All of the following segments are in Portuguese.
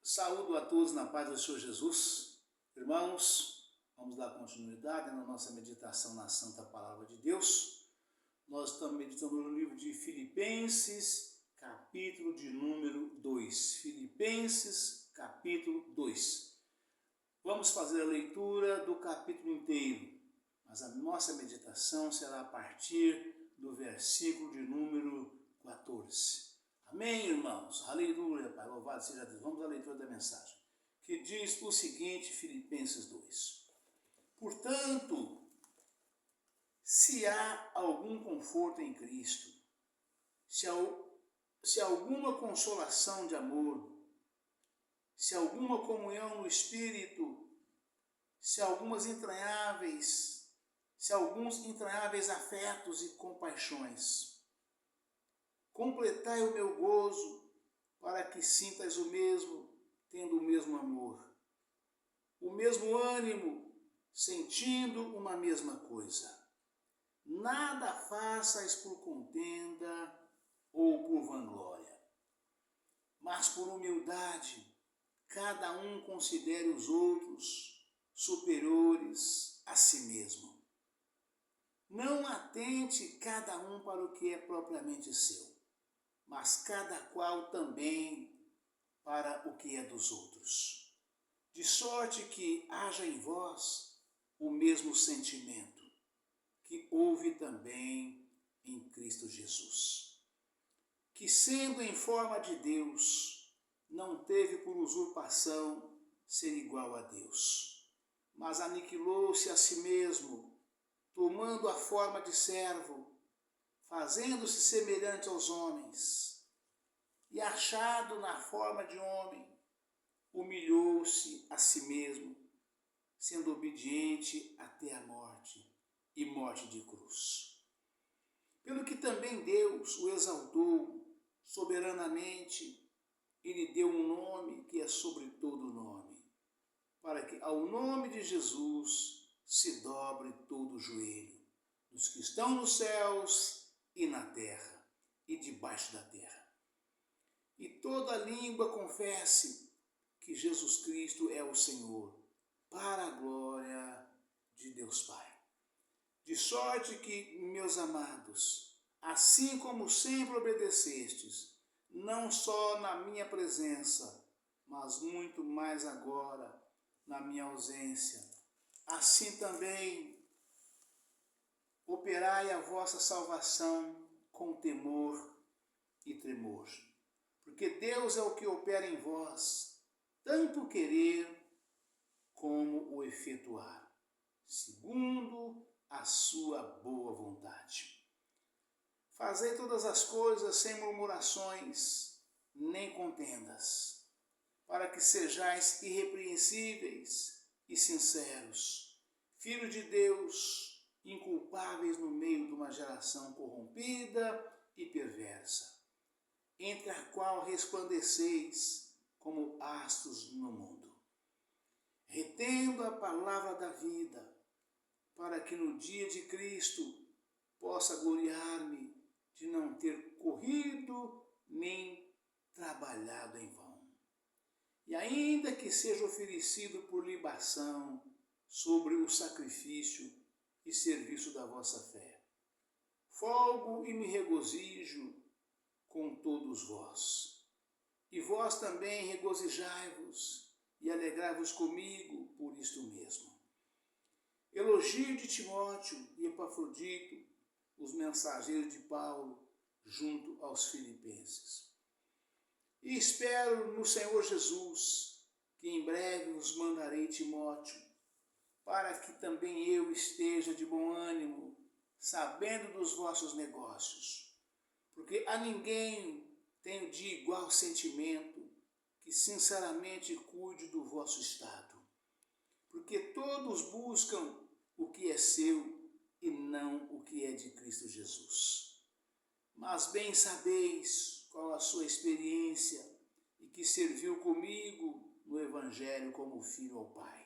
Saúdo a todos na paz do Senhor Jesus. Irmãos, vamos dar continuidade na nossa meditação na Santa Palavra de Deus. Nós estamos meditando no livro de Filipenses, capítulo de número 2. Filipenses, capítulo 2. Vamos fazer a leitura do capítulo inteiro, mas a nossa meditação será a partir do versículo de número 14. Amém, irmãos? Aleluia, Pai, louvado seja Deus. Vamos à leitura da mensagem, que diz o seguinte, Filipenses 2. Portanto, se há algum conforto em Cristo, se há alguma consolação de amor, se há alguma comunhão no Espírito, se há alguns entranháveis afetos e compaixões, completai o meu gozo, para que sintas o mesmo, tendo o mesmo amor, o mesmo ânimo, sentindo uma mesma coisa. Nada façais por contenda ou por vanglória, mas por humildade, cada um considere os outros superiores a si mesmo. Não atente cada um para o que é propriamente seu, mas cada qual também para o que é dos outros. De sorte que haja em vós o mesmo sentimento que houve também em Cristo Jesus, que sendo em forma de Deus, não teve por usurpação ser igual a Deus, mas aniquilou-se a si mesmo, tomando a forma de servo, fazendo-se semelhante aos homens, e achado na forma de homem, humilhou-se a si mesmo, sendo obediente até a morte, e morte de cruz. Pelo que também Deus o exaltou soberanamente, e lhe deu um nome que é sobre todo nome, para que ao nome de Jesus se dobre todo o joelho, dos que estão nos céus e na terra, e debaixo da terra. E toda língua confesse que Jesus Cristo é o Senhor, para a glória de Deus Pai. De sorte que, meus amados, assim como sempre obedecestes, não só na minha presença, mas muito mais agora na minha ausência, assim também operai a vossa salvação com temor e tremor. Porque Deus é o que opera em vós, tanto o querer como o efetuar, segundo a sua boa vontade. Fazei todas as coisas sem murmurações, nem contendas, para que sejais irrepreensíveis e sinceros, filhos de Deus, inculpáveis no meio de uma geração corrompida e perversa, entre a qual resplandeceis como astros no mundo, retendo a palavra da vida, para que no dia de Cristo possa gloriar-me de não ter corrido nem trabalhado em vão. E ainda que seja oferecido por libação sobre o sacrifício e serviço da vossa fé, folgo e me regozijo com todos vós. E vós também regozijai-vos e alegrai-vos comigo por isto mesmo. Elogio de Timóteo e Epafrodito, os mensageiros de Paulo, junto aos filipenses. E espero no Senhor Jesus, que em breve os mandarei Timóteo, para que também eu esteja de bom ânimo, sabendo dos vossos negócios. Porque a ninguém tenho de igual sentimento que sinceramente cuide do vosso estado. Porque todos buscam o que é seu e não o que é de Cristo Jesus. Mas bem sabeis qual a sua experiência e que serviu comigo no Evangelho como filho ao Pai.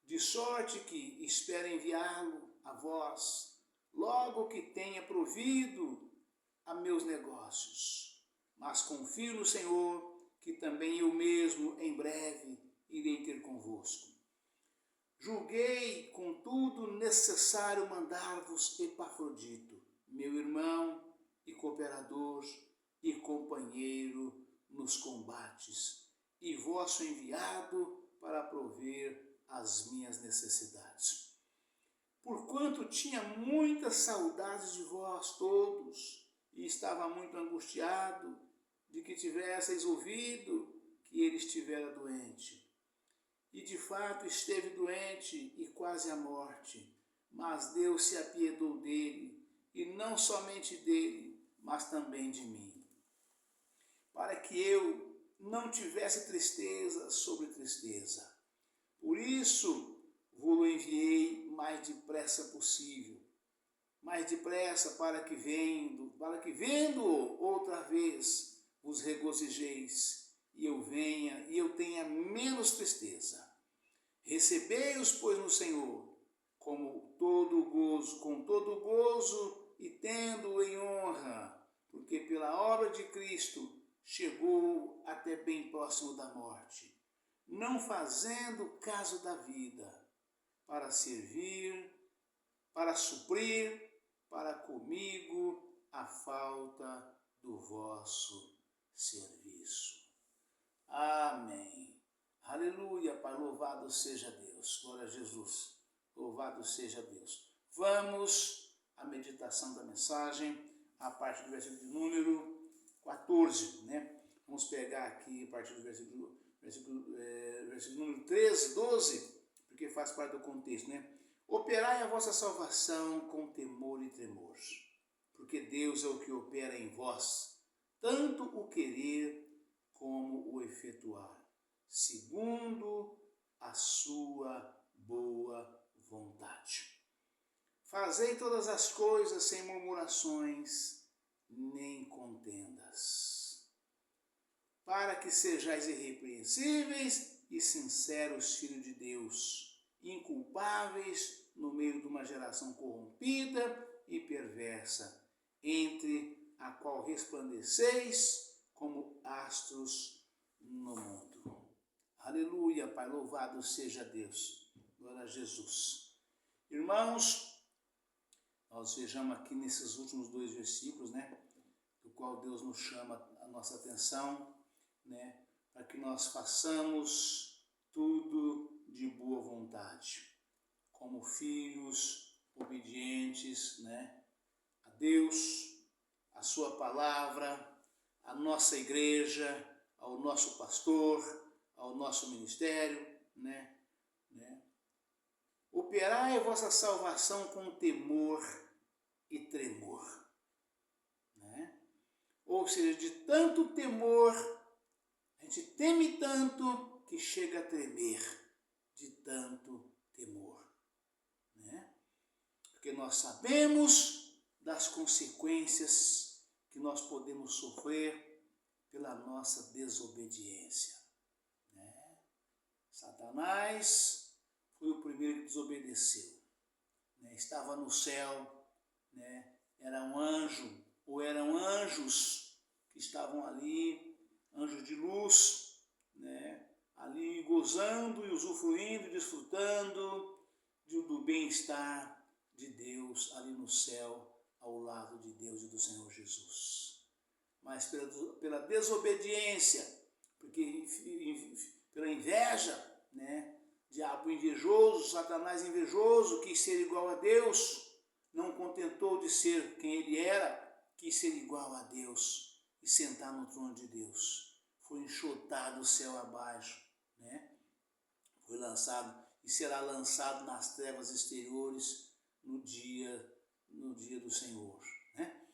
De sorte que espero enviá-lo a vós, logo que tenha provido a meus negócios. Mas confio no Senhor que também eu mesmo em breve irei ter convosco. Julguei, contudo, necessário mandar-vos Epafrodito, meu irmão e cooperador e companheiro nos combates, e vosso enviado para prover as minhas necessidades. Porquanto tinha muitas saudades de vós todos, e estava muito angustiado de que tivesseis ouvido que ele estivera doente. E de fato esteve doente e quase à morte, mas Deus se apiedou dele, e não somente dele, mas também de mim, para que eu não tivesse tristeza sobre tristeza. Por isso vos enviei mais depressa possível, mais depressa para que vendo outra vez vos regozijeis, e eu venha e eu tenha menos tristeza. Recebei-os, pois, no Senhor, com todo gozo e tendo-o em honra, porque pela obra de Cristo chegou até bem próximo da morte, não fazendo caso da vida, para servir, para suprir para comigo a falta do vosso serviço. Amém. Aleluia, Pai, louvado seja Deus. Glória a Jesus. Louvado seja Deus. Vamos à meditação da mensagem, a partir do versículo de número 14, né? Vamos pegar aqui a partir do versículo número 13, 12, porque faz parte do contexto, né? Operai a vossa salvação com temor e tremor, porque Deus é o que opera em vós, tanto o querer como o efetuar, segundo a sua boa vontade. Fazei todas as coisas sem murmurações nem contendas, para que sejais irrepreensíveis e sinceros filhos de Deus, inculpáveis no meio de uma geração corrompida e perversa, entre a qual resplandeceis como astros no mundo. Aleluia, Pai, louvado seja Deus. Glória a Jesus. Irmãos, nós vejamos aqui nesses últimos 2 versículos, né, do qual Deus nos chama a nossa atenção, né, para que nós façamos tudo de boa vontade, como filhos obedientes, né, a Deus, a sua palavra, a nossa igreja, ao nosso pastor, ao nosso ministério, né? Operai a vossa salvação com temor e tremor, né? Ou seja, de tanto temor, a gente teme tanto que chega a tremer, de tanto temor, né? Porque nós sabemos das consequências que nós podemos sofrer pela nossa desobediência, né? Satanás foi o primeiro que desobedeceu, né? Estava no céu, né? Era um anjo, ou eram anjos que estavam ali, anjos de luz, né? Ali gozando e usufruindo, desfrutando do bem-estar de Deus ali no céu, ao lado de Deus e do Senhor Jesus. Mas pela desobediência, porque pela inveja, né? Diabo invejoso, Satanás invejoso, quis ser igual a Deus, não contentou de ser quem ele era, quis ser igual a Deus e sentar no trono de Deus. Foi enxotado o céu abaixo, né? Foi lançado e será lançado nas trevas exteriores no dia do Senhor, né?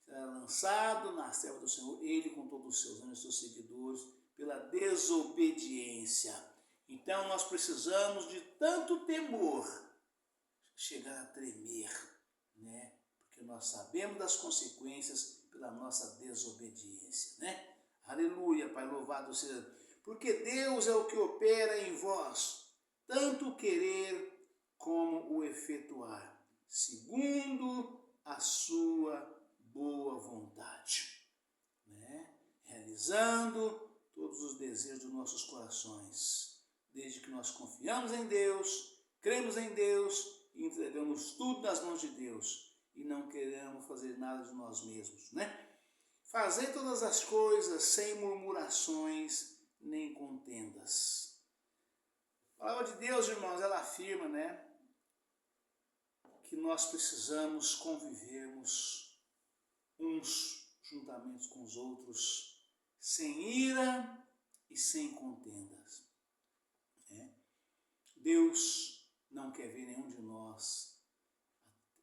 Será lançado nas trevas do Senhor, ele com todos os seus anjos, seus seguidores, pela desobediência. Então nós precisamos de tanto temor chegar a tremer, né? Porque nós sabemos das consequências pela nossa desobediência, né? Aleluia, Pai, louvado seja. Porque Deus é o que opera em vós, tanto o querer como o efetuar, segundo a sua boa vontade, né? Realizando todos os desejos dos nossos corações, desde que nós confiamos em Deus, cremos em Deus e entregamos tudo nas mãos de Deus e não queremos fazer nada de nós mesmos, né? Fazer todas as coisas sem murmurações nem contendas. A palavra de Deus, irmãos, ela afirma, né, que nós precisamos convivermos uns juntamente com os outros, sem ira e sem contendas. Deus não quer ver nenhum de nós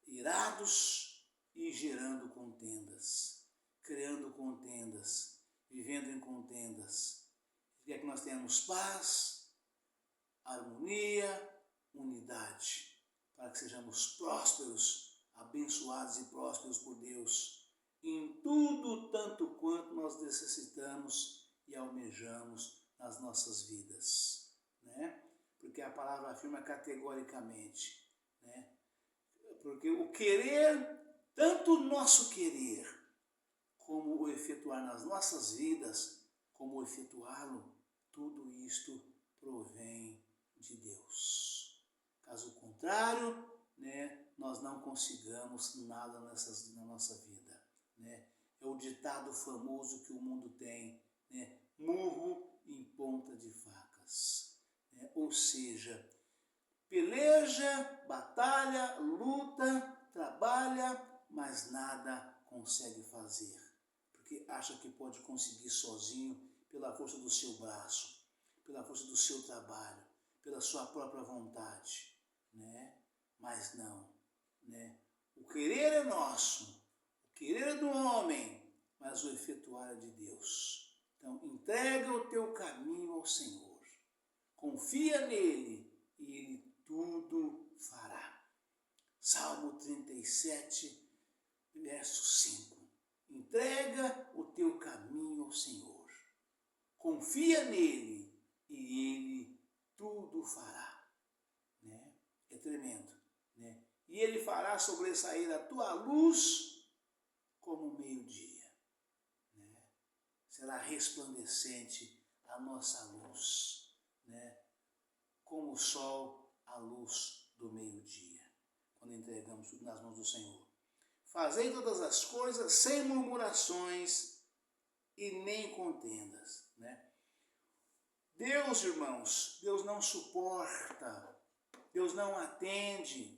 irados e gerando contendas, criando contendas, vivendo em contendas. Ele quer que nós tenhamos paz, harmonia, unidade, para que sejamos prósperos, abençoados e prósperos por Deus, em tudo tanto quanto nós necessitamos e almejamos nas nossas vidas, né? Porque a palavra afirma categoricamente, né? Porque o querer, tanto o nosso querer, como o efetuar nas nossas vidas, como o efetuá-lo, tudo isto provém de Deus. Caso contrário, né, nós não consigamos nada na nossa vida, né? É o ditado famoso que o mundo tem, né? Murro em ponta de facas, né? Ou seja, peleja, batalha, luta, trabalha, mas nada consegue fazer, porque acha que pode conseguir sozinho pela força do seu braço, pela força do seu trabalho, pela sua própria vontade, né? Mas não, né? O querer é nosso, o querer é do homem, mas o efetuar é de Deus. Então, entrega o teu caminho ao Senhor, confia nele e ele tudo fará. Salmo 37, verso 5. Entrega o teu caminho ao Senhor, confia nele e ele tudo fará, né? É tremendo, né? E ele fará sobressair a tua luz como o meio-dia, né? Será resplandecente a nossa luz, né? Como o sol, a luz do meio-dia, quando entregamos tudo nas mãos do Senhor. Fazei todas as coisas sem murmurações e nem contendas, né? Deus, irmãos, Deus não suporta, Deus não atende,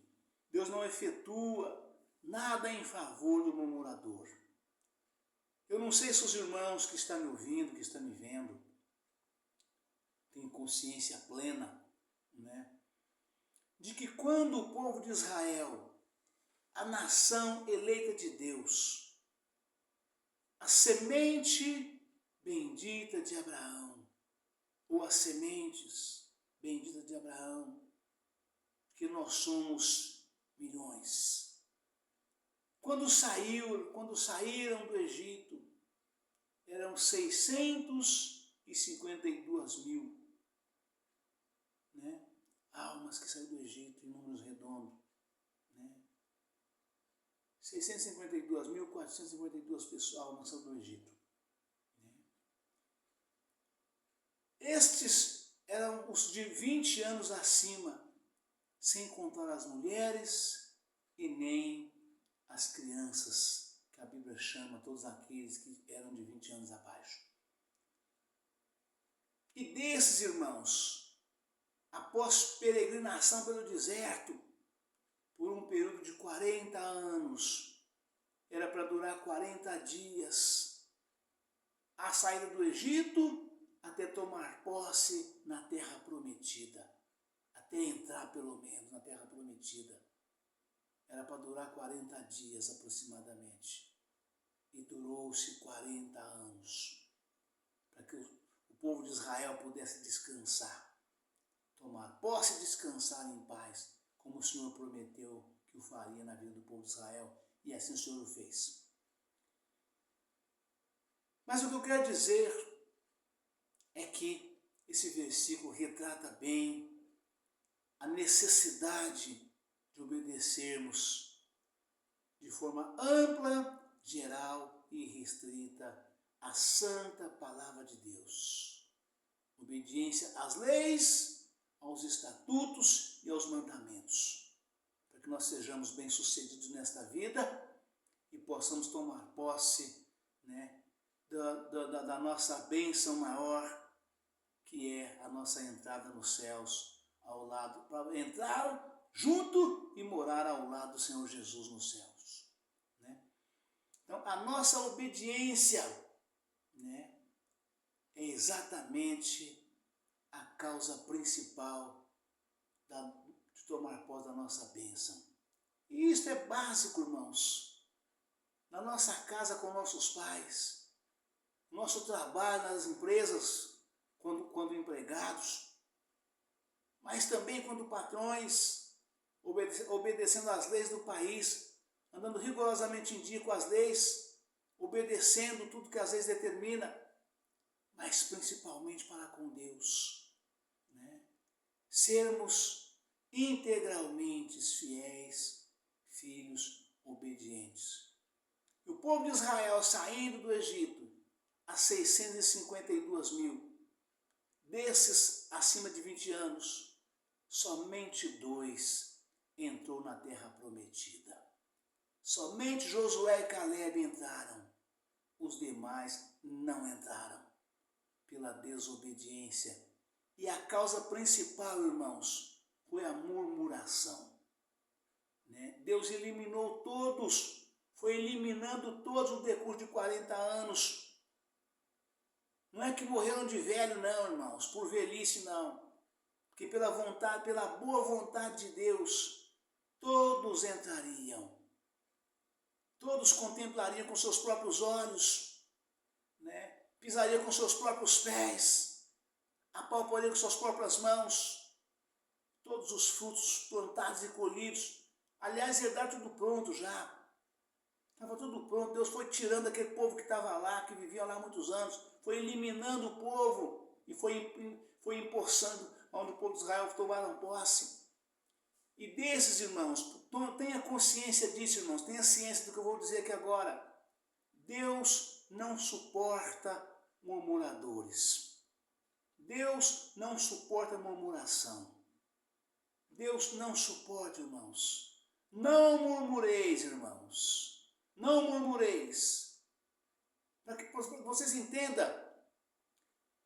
Deus não efetua nada em favor do murmurador. Eu não sei se os irmãos que estão me ouvindo, que estão me vendo, têm consciência plena, né, de que quando o povo de Israel, a nação eleita de Deus, a semente bendita de Abraão, ou as sementes benditas de Abraão, que nós somos milhões. Quando saíram do Egito, eram 652 mil, né, almas que saíram do Egito, em números redondos, né? 652.452 pessoas, almas saíram do Egito, né? Estes eram os de 20 anos acima, sem contar as mulheres e nem as crianças, que a Bíblia chama todos aqueles que eram de 20 anos abaixo. E desses, irmãos, após peregrinação pelo deserto, por um período de 40 anos, era para durar 40 dias, a saída do Egito até tomar posse na terra prometida, até entrar pelo menos na terra prometida. Era para durar 40 dias aproximadamente, e durou-se 40 anos, para que o povo de Israel pudesse descansar, tomar posse e descansar em paz, como o Senhor prometeu que o faria na vida do povo de Israel, e assim o Senhor o fez. Mas o que eu quero dizer é que esse versículo retrata bem a necessidade de obedecermos de forma ampla, geral e restrita à santa palavra de Deus. Obediência às leis, aos estatutos e aos mandamentos, para que nós sejamos bem-sucedidos nesta vida e possamos tomar posse, né, da nossa bênção maior, que é a nossa entrada nos céus, ao lado, para entrar junto e morar ao lado do Senhor Jesus nos céus. Né? Então, a nossa obediência, né, é exatamente a causa principal de tomar posse da nossa bênção. E isso é básico, irmãos. Na nossa casa com nossos pais, no nosso trabalho, nas empresas, quando empregados, mas também quando patrões, obedecendo às leis do país, andando rigorosamente em dia com as leis, obedecendo tudo que as leis determinam, mas principalmente para com Deus, né? Sermos integralmente fiéis, filhos obedientes. E o povo de Israel saindo do Egito, a 652 mil, desses acima de 20 anos, somente 2 entrou na terra prometida. Somente Josué e Caleb entraram, os demais não entraram, pela desobediência. E a causa principal, irmãos, foi a murmuração. Né? Deus eliminou todos, foi eliminando todos no decurso de 40 anos. Não é que morreram de velho, não, irmãos, por velhice, não. Porque pela boa vontade de Deus, todos entrariam. Todos contemplariam com seus próprios olhos, né? Pisariam com seus próprios pés, apalpariam com suas próprias mãos, todos os frutos plantados e colhidos. Aliás, ia dar tudo pronto já. Estava tudo pronto. Deus foi tirando aquele povo que estava lá, que vivia lá há muitos anos, foi eliminando o povo e foi empossando onde o povo de Israel tomaram posse. E desses, irmãos, tenha consciência disso, irmãos, tenha ciência do que eu vou dizer aqui agora. Deus não suporta murmuradores. Deus não suporta murmuração. Deus não suporta, irmãos. Não murmureis, irmãos. Não murmureis. Para que vocês entendam,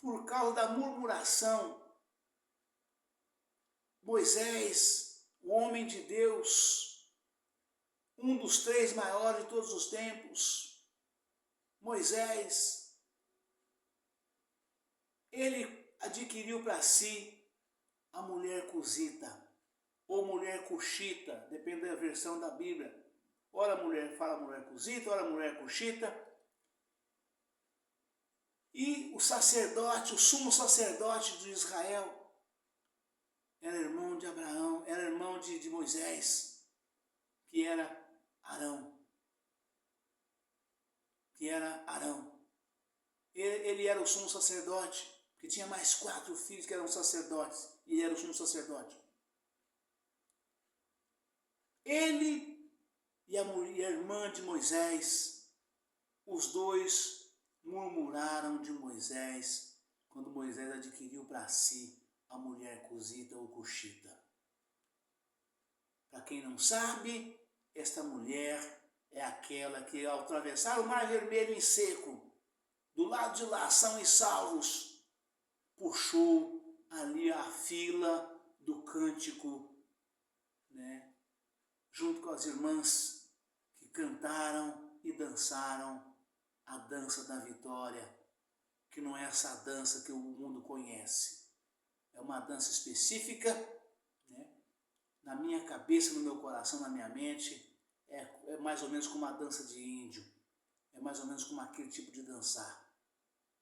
por causa da murmuração, Moisés, o homem de Deus, um dos 3 maiores de todos os tempos, Moisés, ele adquiriu para si a mulher cusita, ou mulher cuxita, depende da versão da Bíblia. Ora a mulher fala mulher cusita, ora a mulher cuxita. E o sacerdote, o sumo sacerdote de Israel, era irmão de Abraão, era irmão de Moisés, que era Arão. Ele era o sumo sacerdote, porque tinha mais 4 filhos que eram sacerdotes, e ele era o sumo sacerdote. Ele e a irmã de Moisés, os 2 murmuraram de Moisés, quando Moisés adquiriu para si a mulher cusita ou cuxita. Para quem não sabe, esta mulher é aquela que, ao atravessar o Mar Vermelho em seco, do lado de lá são e salvos, puxou ali a fila do cântico, né? Junto com as irmãs que cantaram e dançaram a dança da vitória, que não é essa dança que o mundo conhece. É uma dança específica, né? Na minha cabeça, no meu coração, na minha mente, é mais ou menos como uma dança de índio, é mais ou menos como aquele tipo de dançar.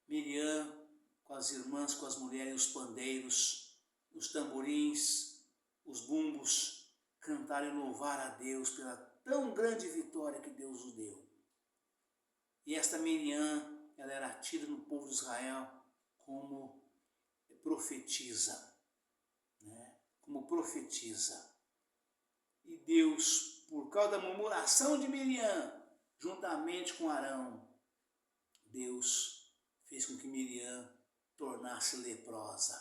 Miriam, com as irmãs, com as mulheres, os pandeiros, os tamborins, os bumbos, cantar e louvar a Deus pela tão grande vitória que Deus os deu. E esta Miriam, ela era tida no povo de Israel como profetisa, né? Como profetisa. E Deus, por causa da murmuração de Miriam, juntamente com Arão, Deus fez com que Miriam tornasse leprosa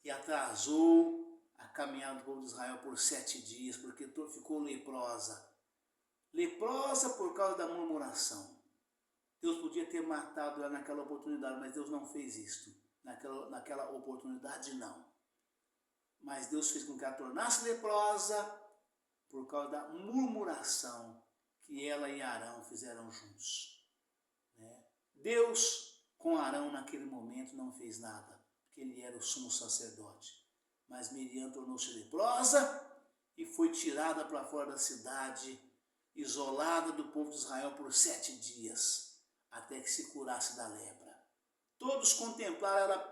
e atrasou a caminhada do povo de Israel por 7 dias, porque ficou leprosa. Leprosa por causa da murmuração. Deus podia ter matado ela naquela oportunidade, mas Deus não fez isto. Naquela oportunidade, não. Mas Deus fez com que ela tornasse leprosa por causa da murmuração que ela e Arão fizeram juntos. Deus, com Arão naquele momento, não fez nada, porque ele era o sumo sacerdote. Mas Miriam tornou-se leprosa e foi tirada para fora da cidade, isolada do povo de Israel por 7 dias, até que se curasse da lepra. Todos contemplaram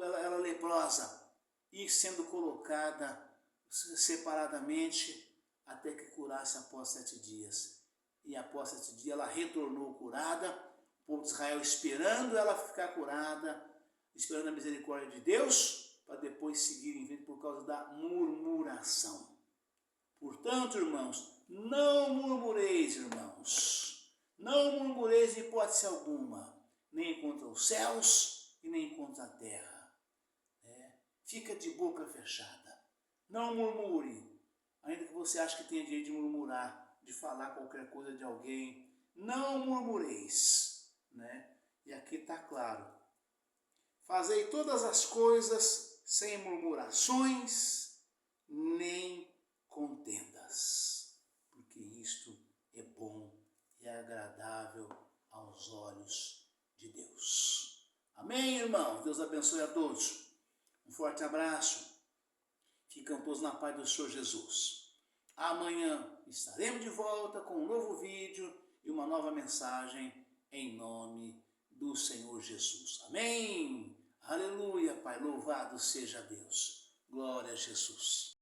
ela leprosa e sendo colocada separadamente até que curasse após 7 dias. E após 7 dias ela retornou curada, o povo de Israel esperando ela ficar curada, esperando a misericórdia de Deus, para depois seguir em frente por causa da murmuração. Portanto, irmãos, não murmureis, irmãos. Não murmureis de hipótese alguma, nem contra os céus e nem contra a terra. Fica de boca fechada. Não murmure, ainda que você ache que tenha direito de murmurar, de falar qualquer coisa de alguém. Não murmureis. E aqui está claro. Fazei todas as coisas sem murmurações, nem contendas, porque isto é bom e é agradável aos olhos de Deus. Amém, irmão? Deus abençoe a todos. Um forte abraço. Ficam todos na paz do Senhor Jesus. Amanhã estaremos de volta com um novo vídeo e uma nova mensagem em nome do Senhor Jesus. Amém? Aleluia, Pai. Louvado seja Deus. Glória a Jesus.